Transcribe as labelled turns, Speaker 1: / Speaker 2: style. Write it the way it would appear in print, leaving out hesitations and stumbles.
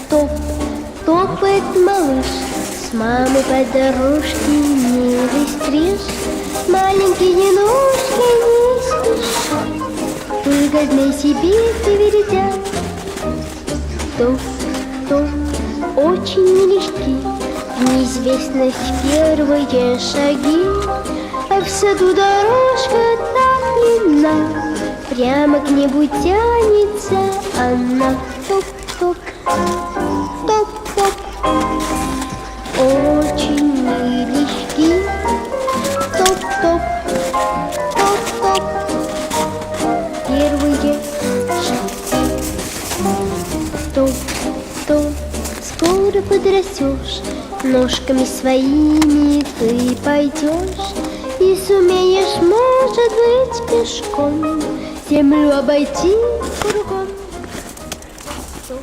Speaker 1: топ, топ, топает малыш. С мамой по дорожке милый стриж. Маленькие ножки не спешат, выгодно себе твердят. Топ, топ, очень нелегки, в неизвестность первые шаги. А в саду дорожка так длинна, прямо к небу тянется она. Топ-топ, топ-топ, очень нелегки. Топ-топ, топ-топ, первые шаги. Топ-топ, скоро подрастешь, ножками своими ты пойдешь и сумеешь, может быть, пешком землю обойти кругом. Топ,